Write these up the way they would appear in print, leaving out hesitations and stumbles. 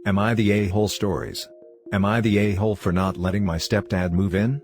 Am I the a-hole stories? Am I the a-hole for not letting my stepdad move in?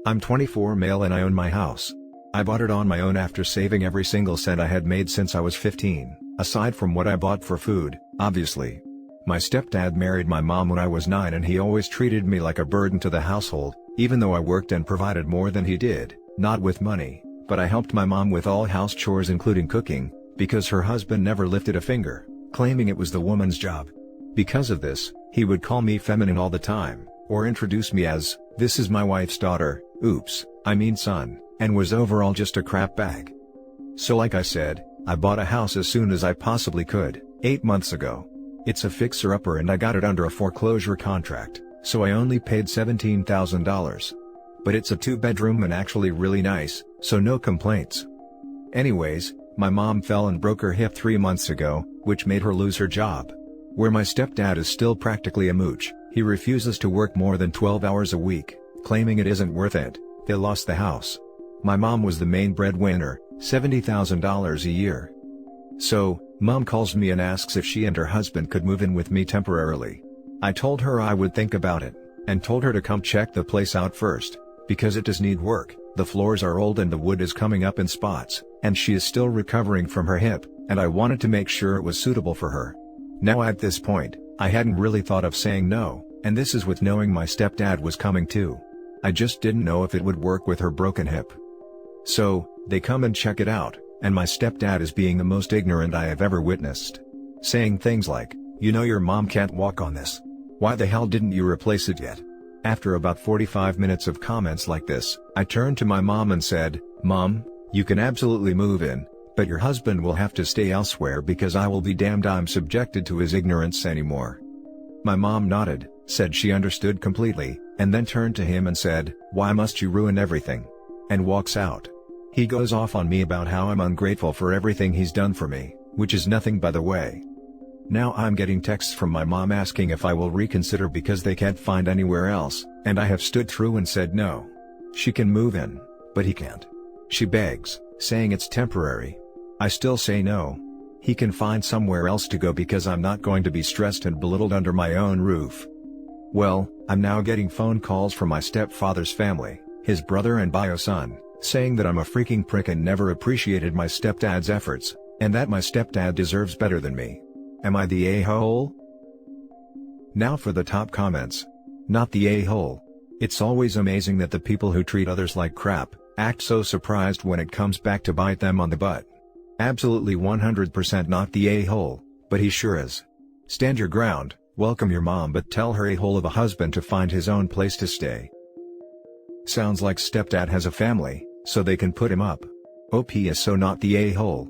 I'm 24, male, and I own my house. I bought it on my own after saving every single cent I had made since I was 15, aside from what I bought for food, obviously. My stepdad married my mom when I was 9 and he always treated me like a burden to the household, even though I worked and provided more than he did, not with money, but I helped my mom with all house chores including cooking, because her husband never lifted a finger, claiming it was the woman's job. Because of this, he would call me feminine all the time, or introduce me as, "This is my wife's daughter, oops, I mean son," and was overall just a crap bag. So like I said, I bought a house as soon as I possibly could, 8 months ago. It's a fixer-upper and I got it under a foreclosure contract, so I only paid $17,000. But it's a 2-bedroom and actually really nice, so no complaints. Anyways, my mom fell and broke her hip 3 months ago, which made her lose her job. Where my stepdad is still practically a mooch, he refuses to work more than 12 hours a week, claiming it isn't worth it. They lost the house. My mom was the main breadwinner, $70,000 a year. So, mom calls me and asks if she and her husband could move in with me temporarily. I told her I would think about it, and told her to come check the place out first, because it does need work. The floors are old and the wood is coming up in spots, and she is still recovering from her hip, and I wanted to make sure it was suitable for her. Now at this point, I hadn't really thought of saying no, and this is with knowing my stepdad was coming too. I just didn't know if it would work with her broken hip. So, they come and check it out, and my stepdad is being the most ignorant I have ever witnessed. Saying things like, "You know your mom can't walk on this. Why the hell didn't you replace it yet?" After about 45 minutes of comments like this, I turned to my mom and said, "Mom, you can absolutely move in, but your husband will have to stay elsewhere because I will be damned I'm subjected to his ignorance anymore." My mom nodded, said she understood completely, and then turned to him and said, "Why must you ruin everything?" and walks out. He goes off on me about how I'm ungrateful for everything he's done for me, which is nothing by the way. Now I'm getting texts from my mom asking if I will reconsider because they can't find anywhere else, and I have stood through and said no. She can move in, but he can't. She begs, saying it's temporary. I still say no. He can find somewhere else to go because I'm not going to be stressed and belittled under my own roof. Well, I'm now getting phone calls from my stepfather's family, his brother and bio son, saying that I'm a freaking prick and never appreciated my stepdad's efforts, and that my stepdad deserves better than me. Am I the a-hole? Now for the top comments. Not the a-hole. It's always amazing that the people who treat others like crap, act so surprised when it comes back to bite them on the butt. Absolutely 100% not the a-hole, but he sure is. Stand your ground, welcome your mom but tell her a-hole of a husband to find his own place to stay. Sounds like stepdad has a family, so they can put him up. OP is so not the a-hole.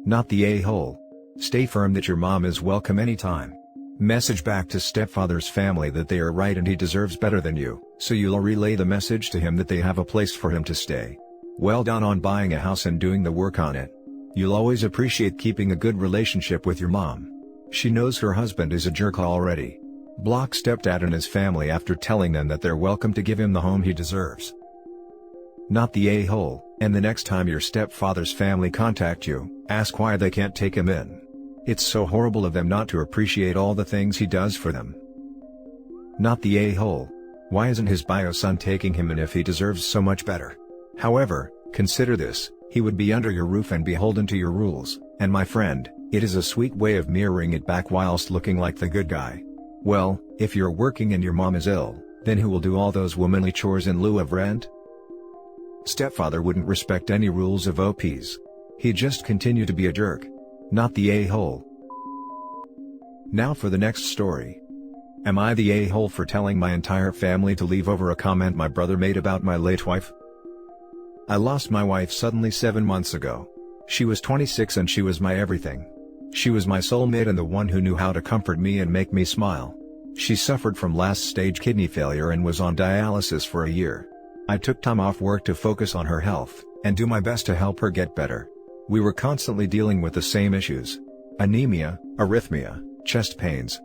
Not the a-hole. Stay firm that your mom is welcome anytime. Message back to stepfather's family that they are right and he deserves better than you, so you'll relay the message to him that they have a place for him to stay. Well done on buying a house and doing the work on it. You'll always appreciate keeping a good relationship with your mom. She knows her husband is a jerk already. Block stepdad and his family after telling them that they're welcome to give him the home he deserves. Not the a-hole, and the next time your stepfather's family contact you, ask why they can't take him in. It's so horrible of them not to appreciate all the things he does for them. Not the a-hole. Why isn't his bio son taking him in if he deserves so much better? However, consider this, he would be under your roof and beholden to your rules, and my friend, it is a sweet way of mirroring it back whilst looking like the good guy. Well, if you're working and your mom is ill, then who will do all those womanly chores in lieu of rent? Stepfather wouldn't respect any rules of OP's. He'd just continue to be a jerk. Not the a-hole. Now for the next story. Am I the a-hole for telling my entire family to leave over a comment my brother made about my late wife? I lost my wife suddenly 7 months ago. She was 26 and she was my everything. She was my soulmate and the one who knew how to comfort me and make me smile. She suffered from last-stage kidney failure and was on dialysis for a year. I took time off work to focus on her health, and do my best to help her get better. We were constantly dealing with the same issues: anemia, arrhythmia, chest pains.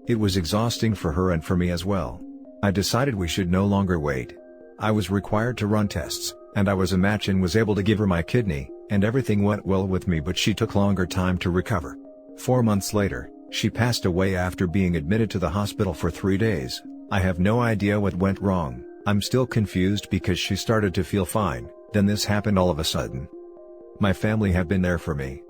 It was exhausting for her and for me as well. I decided we should no longer wait. I was required to run tests, and I was a match and was able to give her my kidney, and everything went well with me, but she took longer time to recover. 4 months later, She passed away after being admitted to the hospital for 3 days. I have no idea what went wrong. I'm still confused because she started to feel fine, then this happened all of a sudden. My family have been there for me.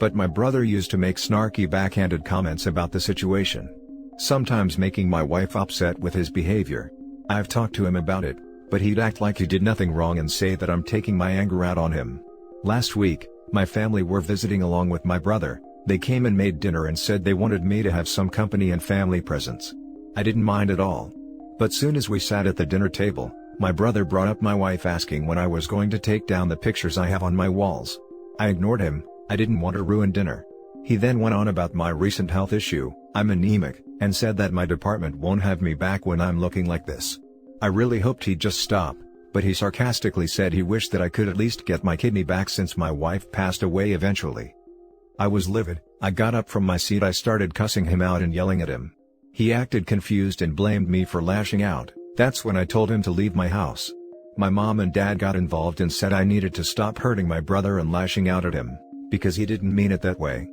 But my brother used to make snarky backhanded comments about the situation. Sometimes making my wife upset with his behavior. I've talked to him about it, but he'd act like he did nothing wrong and say that I'm taking my anger out on him. Last week, my family were visiting along with my brother. They came and made dinner and said they wanted me to have some company and family presents. I didn't mind at all. But soon as we sat at the dinner table, my brother brought up my wife asking when I was going to take down the pictures I have on my walls. I ignored him. I didn't want to ruin dinner. He then went on about my recent health issue, I'm anemic, and said that my department won't have me back when I'm looking like this. I really hoped he'd just stop, but he sarcastically said he wished that I could at least get my kidney back since my wife passed away eventually. I was livid. I got up from my seat. I started cussing him out and yelling at him. He acted confused and blamed me for lashing out. That's when I told him to leave my house. My mom and dad got involved and said I needed to stop hurting my brother and lashing out at him, because he didn't mean it that way.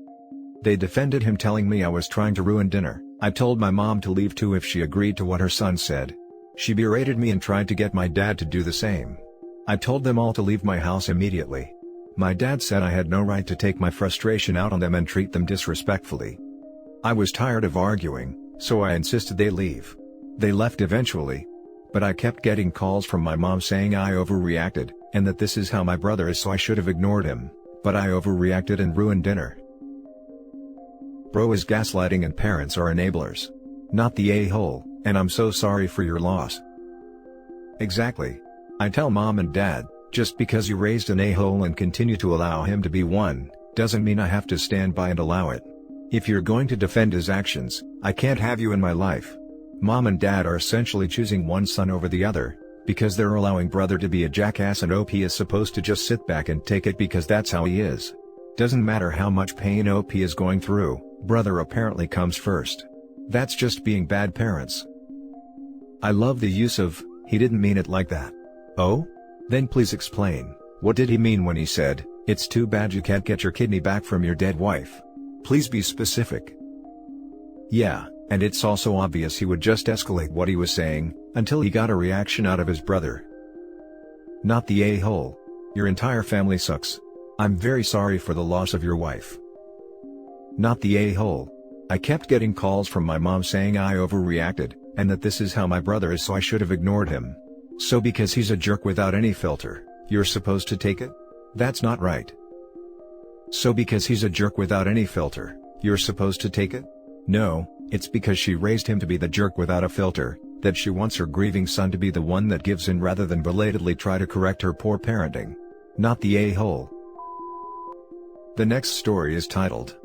They defended him, telling me I was trying to ruin dinner. I told my mom to leave too if she agreed to what her son said. She berated me and tried to get my dad to do the same. I told them all to leave my house immediately. My dad said I had no right to take my frustration out on them and treat them disrespectfully. I was tired of arguing, so I insisted they leave. They left eventually. But I kept getting calls from my mom saying I overreacted, and that this is how my brother is, so I should have ignored him, but I overreacted and ruined dinner. Bro is gaslighting and parents are enablers. Not the a-hole, and I'm so sorry for your loss. Exactly. I tell mom and dad, just because you raised an a-hole and continue to allow him to be one, doesn't mean I have to stand by and allow it. If you're going to defend his actions, I can't have you in my life. Mom and dad are essentially choosing one son over the other, because they're allowing brother to be a jackass and OP is supposed to just sit back and take it because that's how he is. Doesn't matter how much pain OP is going through, brother apparently comes first. That's just being bad parents. I love the use of, he didn't mean it like that. Oh? Then please explain, what did he mean when he said, it's too bad you can't get your kidney back from your dead wife? Please be specific. Yeah, and it's also obvious he would just escalate what he was saying, until he got a reaction out of his brother. Not the a-hole. Your entire family sucks. I'm very sorry for the loss of your wife. Not the a-hole. I kept getting calls from my mom saying I overreacted, and that this is how my brother is, so I should have ignored him. So because he's a jerk without any filter, you're supposed to take it? That's not right. So because he's a jerk without any filter, you're supposed to take it? No, it's because she raised him to be the jerk without a filter, that she wants her grieving son to be the one that gives in rather than belatedly try to correct her poor parenting. Not the a-hole. The next story is titled,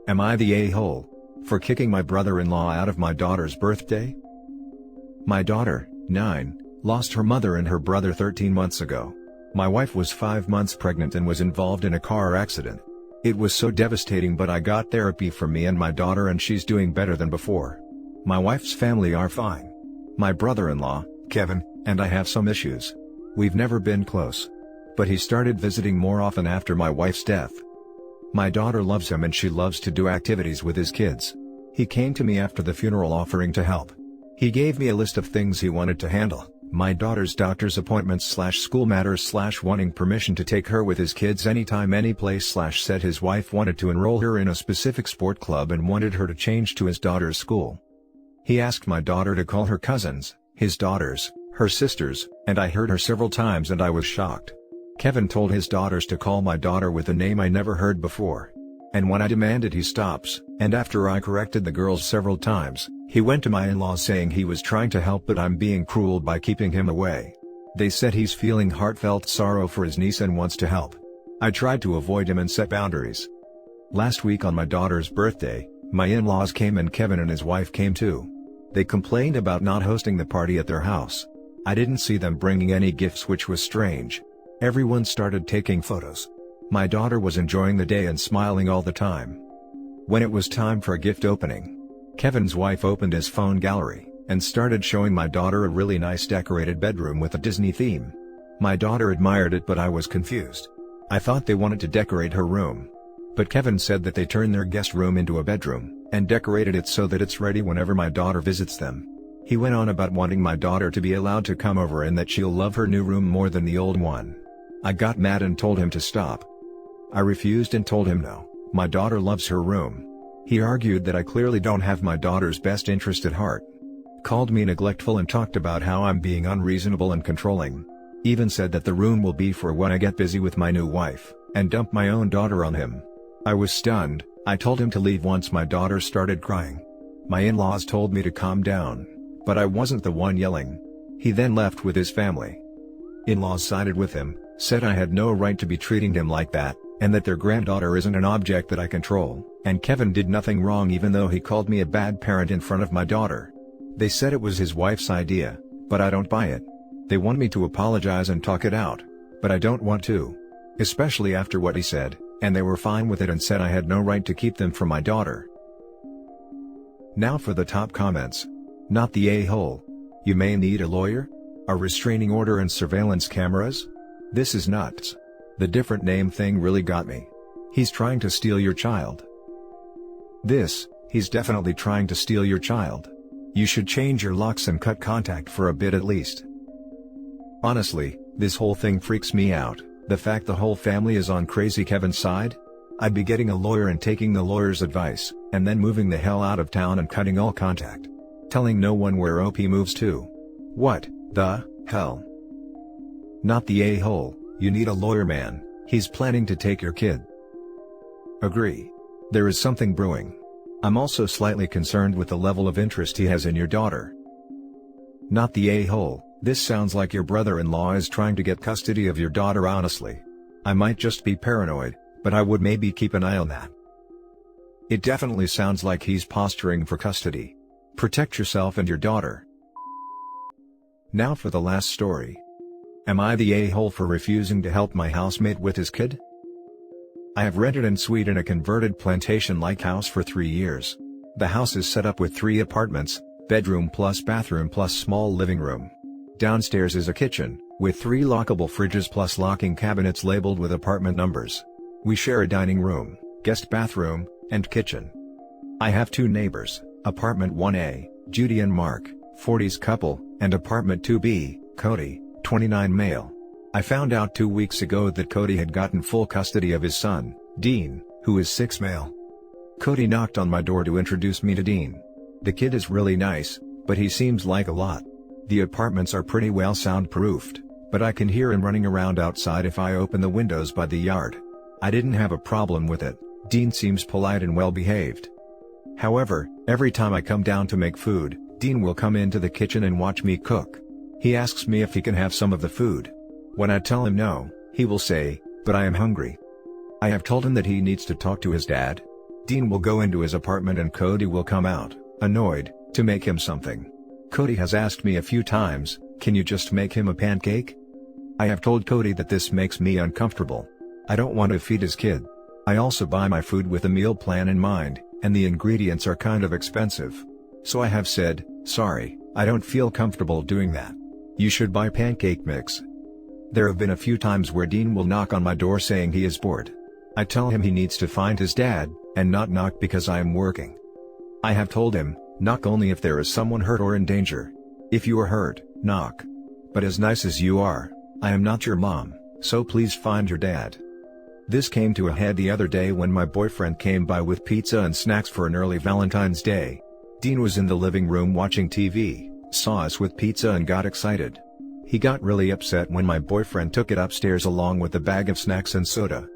Am I the a-hole for kicking my brother-in-law out of my daughter's birthday? My daughter, 9, lost her mother and her brother 13 months ago. My wife was 5 months pregnant and was involved in a car accident. It was so devastating, but I got therapy for me and my daughter and she's doing better than before. My wife's family are fine. My brother-in-law, Kevin, and I have some issues. We've never been close. But he started visiting more often after my wife's death. My daughter loves him and she loves to do activities with his kids. He came to me after the funeral offering to help. He gave me a list of things he wanted to handle. My daughter's doctor's appointments / school matters / wanting permission to take her with his kids anytime anyplace / said his wife wanted to enroll her in a specific sport club and wanted her to change to his daughter's school. He asked my daughter to call her cousins, his daughters, her sisters, and I heard her several times and I was shocked. Kevin told his daughters to call my daughter with a name I never heard before. And when I demanded he stops, and after I corrected the girls several times, he went to my in-laws saying he was trying to help but I'm being cruel by keeping him away. They said he's feeling heartfelt sorrow for his niece and wants to help. I tried to avoid him and set boundaries. Last week on my daughter's birthday, my in-laws came and Kevin and his wife came too. They complained about not hosting the party at their house. I didn't see them bringing any gifts, which was strange. Everyone started taking photos. My daughter was enjoying the day and smiling all the time. When it was time for a gift opening, Kevin's wife opened his phone gallery and started showing my daughter a really nice decorated bedroom with a Disney theme. My daughter admired it, but I was confused. I thought they wanted to decorate her room. But Kevin said that they turned their guest room into a bedroom, and decorated it so that it's ready whenever my daughter visits them. He went on about wanting my daughter to be allowed to come over and that she'll love her new room more than the old one. I got mad and told him to stop. I refused and told him no, my daughter loves her room. He argued that I clearly don't have my daughter's best interest at heart. Called me neglectful and talked about how I'm being unreasonable and controlling. Even said that the room will be for when I get busy with my new wife, and dump my own daughter on him. I was stunned. I told him to leave once my daughter started crying. My in-laws told me to calm down, but I wasn't the one yelling. He then left with his family. In-laws sided with him, said I had no right to be treating him like that, and that their granddaughter isn't an object that I control, and Kevin did nothing wrong even though he called me a bad parent in front of my daughter. They said it was his wife's idea, but I don't buy it. They want me to apologize and talk it out, but I don't want to. Especially after what he said, and they were fine with it and said I had no right to keep them from my daughter. Now for the top comments. Not the a-hole. You may need a lawyer? A restraining order and surveillance cameras? This is nuts. The different name thing really got me. He's trying to steal your child. He's definitely trying to steal your child. You should change your locks and cut contact for a bit at least. Honestly, this whole thing freaks me out, the fact the whole family is on crazy Kevin's side? I'd be getting a lawyer and taking the lawyer's advice, and then moving the hell out of town and cutting all contact. Telling no one where OP moves to. What the hell? Not the a-hole. You need a lawyer, man. He's planning to take your kid. Agree. There is something brewing. I'm also slightly concerned with the level of interest he has in your daughter. Not the a-hole. This sounds like your brother-in-law is trying to get custody of your daughter. Honestly, I might just be paranoid, but I would maybe keep an eye on that. It definitely sounds like he's posturing for custody. Protect yourself and your daughter. Now for the last story. Am I the a-hole for refusing to help my housemate with his kid? I have rented en suite in a converted plantation-like house for 3 years. The house is set up with 3 apartments, bedroom plus bathroom plus small living room. Downstairs is a kitchen, with 3 lockable fridges plus locking cabinets labeled with apartment numbers. We share a dining room, guest bathroom, and kitchen. I have 2 neighbors, apartment 1A, Judy and Mark, 40s couple, and apartment 2B, Cody, 29 male. I found out 2 weeks ago that Cody had gotten full custody of his son, Dean, who is 6 male. Cody knocked on my door to introduce me to Dean. The kid is really nice, but he seems like a lot. The apartments are pretty well soundproofed, but I can hear him running around outside if I open the windows by the yard. I didn't have a problem with it. Dean seems polite and well behaved. However, every time I come down to make food, Dean will come into the kitchen and watch me cook. He asks me if he can have some of the food. When I tell him no, he will say, "But I am hungry." I have told him that he needs to talk to his dad. Dean will go into his apartment and Cody will come out, annoyed, to make him something. Cody has asked me a few times, "Can you just make him a pancake?" I have told Cody that this makes me uncomfortable. I don't want to feed his kid. I also buy my food with a meal plan in mind, and the ingredients are kind of expensive. So I have said, "Sorry, I don't feel comfortable doing that. You should buy pancake mix." There have been a few times where Dean will knock on my door saying he is bored. I tell him he needs to find his dad, and not knock because I am working. I have told him, knock only if there is someone hurt or in danger. If you are hurt, knock. But as nice as you are, I am not your mom, so please find your dad. This came to a head the other day when my boyfriend came by with pizza and snacks for an early Valentine's Day. Dean was in the living room watching TV, saw us with pizza and got excited. He got really upset when my boyfriend took it upstairs along with the bag of snacks and soda.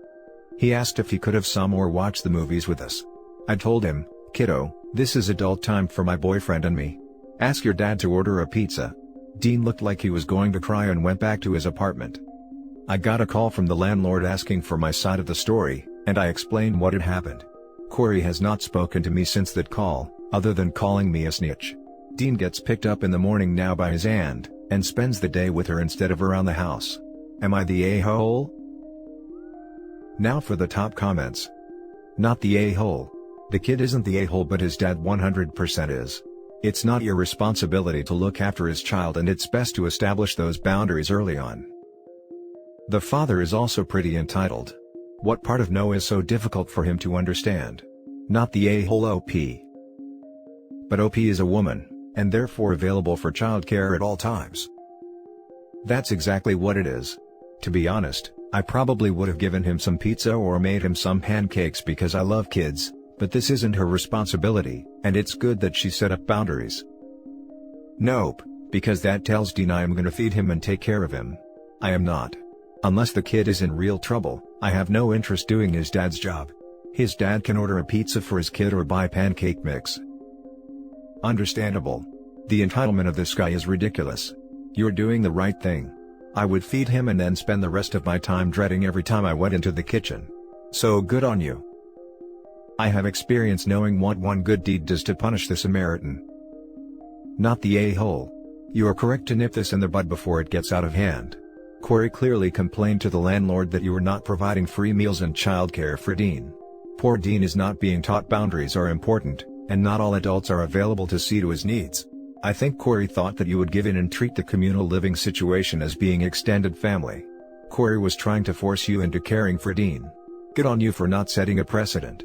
He asked if he could have some or watch the movies with us. I told him, "Kiddo, this is adult time for my boyfriend and me. Ask your dad to order a pizza." Dean looked like he was going to cry and went back to his apartment. I got a call from the landlord asking for my side of the story, and I explained what had happened. Corey has not spoken to me since that call, other than calling me a snitch. Dean gets picked up in the morning now by his aunt, and spends the day with her instead of around the house. Am I the a-hole? Now for the top comments. Not the a-hole. The kid isn't the a-hole but his dad 100% is. It's not your responsibility to look after his child and it's best to establish those boundaries early on. The father is also pretty entitled. What part of no is so difficult for him to understand? Not the a-hole OP. but OP is a woman, and therefore available for childcare at all times. That's exactly what it is. To be honest, I probably would have given him some pizza or made him some pancakes because I love kids, but this isn't her responsibility, and it's good that she set up boundaries. Nope, because that tells Dean I am gonna feed him and take care of him. I am not. Unless the kid is in real trouble, I have no interest doing his dad's job. His dad can order a pizza for his kid or buy pancake mix. Understandable. The entitlement of this guy is ridiculous. You're doing the right thing. I would feed him and then spend the rest of my time dreading every time I went into the kitchen. So good on you. I have experience knowing what one good deed does to punish the Samaritan. Not the a-hole. You are correct to nip this in the bud before it gets out of hand. Corey clearly complained to the landlord that you were not providing free meals and childcare for Dean. Poor Dean is not being taught boundaries are important, and not all adults are available to see to his needs. I think Corey thought that you would give in and treat the communal living situation as being extended family. Corey was trying to force you into caring for Dean. Good on you for not setting a precedent.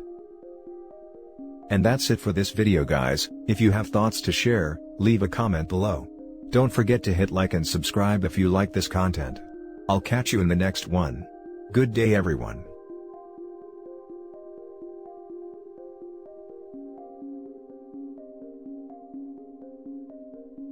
And that's it for this video, guys. If you have thoughts to share, leave a comment below. Don't forget to hit like and subscribe if you like this content. I'll catch you in the next one. Good day, everyone.